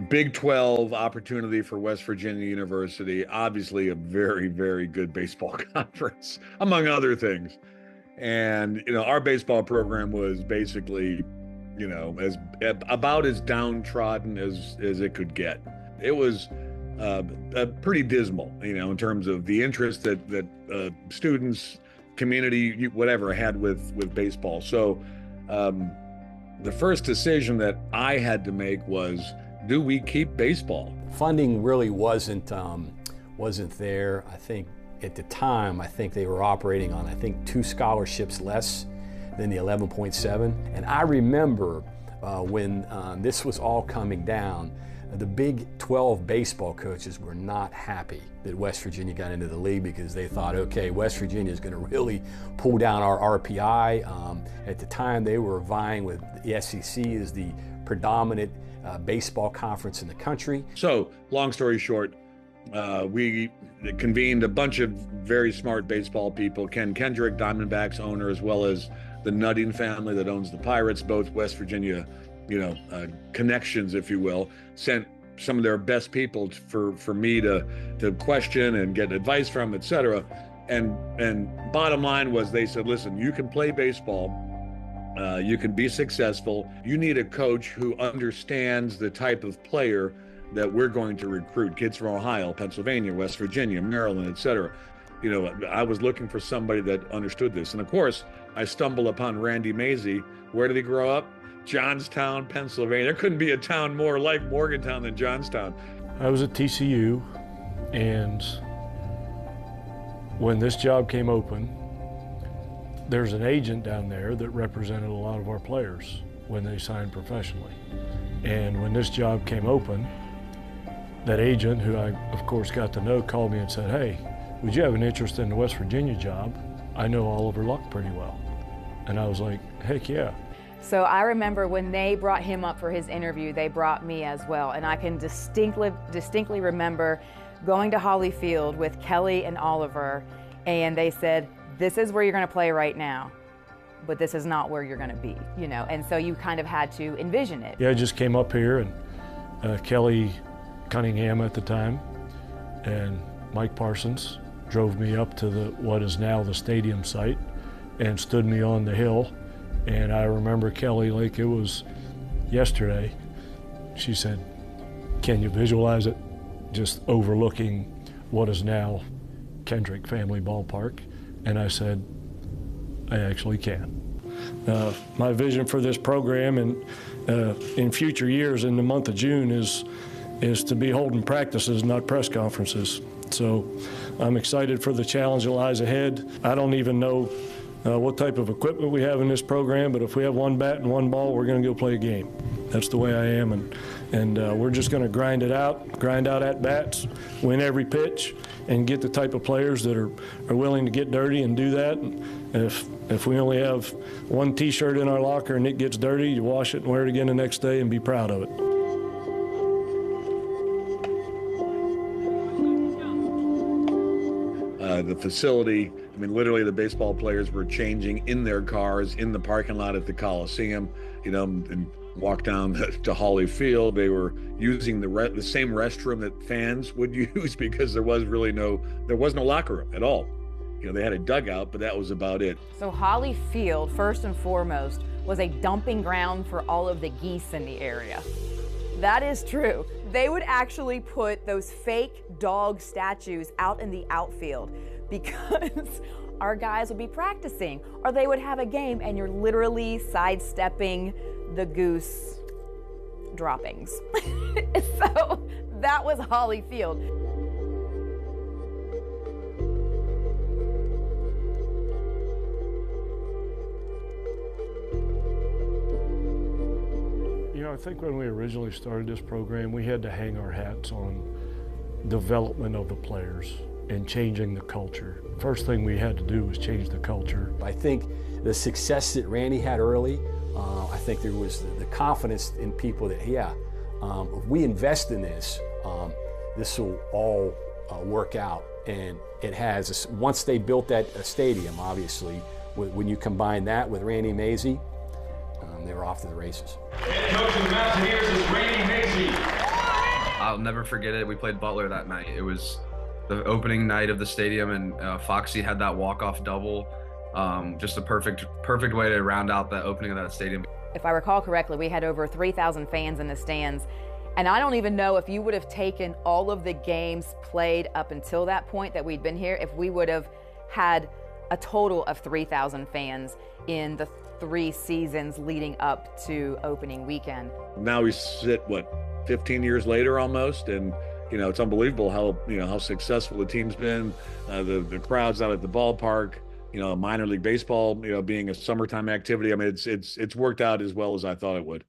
Big 12 opportunity for West Virginia University, obviously a very, very good baseball conference, among other things. And, our baseball program was basically, as about as downtrodden as it could get. It was pretty dismal, in terms of the interest that students, community, whatever, had with baseball. So the first decision that I had to make was, do we keep baseball? Funding really wasn't there. I think at the time, they were operating on, 2 scholarships less than the 11.7. And I remember when this was all coming down, the Big 12 baseball coaches were not happy that West Virginia got into the league because they thought, okay, West Virginia is going to really pull down our RPI. At the time, they were vying with the SEC as the predominant baseball conference in the country. So, long story short, we convened a bunch of very smart baseball people, Ken Kendrick, Diamondbacks owner, as well as the Nutting family that owns the Pirates, both West Virginia, connections, if you will, sent some of their best people for me to question and get advice from, et cetera. And bottom line was, they said, listen, you can play baseball, you can be successful. You need a coach who understands the type of player that we're going to recruit, kids from Ohio, Pennsylvania, West Virginia, Maryland, et cetera. I was looking for somebody that understood this. And of course, I stumbled upon Randy Mazey. Where did he grow up? Johnstown, Pennsylvania. There couldn't be a town more like Morgantown than Johnstown. I was at TCU, and when this job came open, there's an agent down there that represented a lot of our players when they signed professionally. And when this job came open, that agent, who I, of course, got to know, called me and said, hey, would you have an interest in the West Virginia job? I know Oliver Luck pretty well. And I was like, heck yeah. So I remember when they brought him up for his interview, they brought me as well. And I can distinctly remember going to Holly Field with Kelly and Oliver, and they said, this is where you're going to play right now, but this is not where you're going to be, And so you kind of had to envision it. Yeah, I just came up here, and Kelly Cunningham at the time and Mike Parsons drove me up to what is now the stadium site and stood me on the hill. And I remember Kelly like it was yesterday. She said, can you visualize it? Just overlooking what is now Kendrick Family Ballpark. And I said, I actually can. My vision for this program and in future years, in the month of June, is to be holding practices, not press conferences. So I'm excited for the challenge that lies ahead. I don't even know what type of equipment we have in this program, but if we have one bat and one ball, we're going to go play a game. That's the way I am, and we're just going to grind out at bats, win every pitch, and get the type of players that are willing to get dirty and do that. And if we only have one T-shirt in our locker and it gets dirty, you wash it and wear it again the next day and be proud of it. The facility, literally the baseball players were changing in their cars in the parking lot at the Coliseum, and walk down to Holly Field. They were using the same restroom that fans would use because there was no locker room at all. They had a dugout, but that was about it. So Holly Field, first and foremost, was a dumping ground for all of the geese in the area. That is true. They would actually put those fake dog statues out in the outfield because our guys would be practicing, or they would have a game and you're literally sidestepping the goose droppings. So that was Holly Field. I think when we originally started this program, we had to hang our hats on development of the players and changing the culture. First thing we had to do was change the culture. I think the success that Randy had early, I think there was the confidence in people that, if we invest in this, this will all work out. And it has. Once they built that stadium, obviously, when you combine that with Randy Mazey, they were off to the races. Head coach of the Mountaineers is Randy Mazey. never forget it. We played Butler that night. It was the opening night of the stadium, and Foxy had that walk-off double. Just a perfect way to round out the opening of that stadium. If I recall correctly, we had over 3,000 fans in the stands. And I don't even know if you would have taken all of the games played up until that point that we'd been here, if we would have had a total of 3,000 fans in the 3 seasons leading up to opening weekend. Now we sit, 15 years later almost, and it's unbelievable how successful the team's been. The crowds out at the ballpark, minor league baseball, being a summertime activity. I mean, it's worked out as well as I thought it would.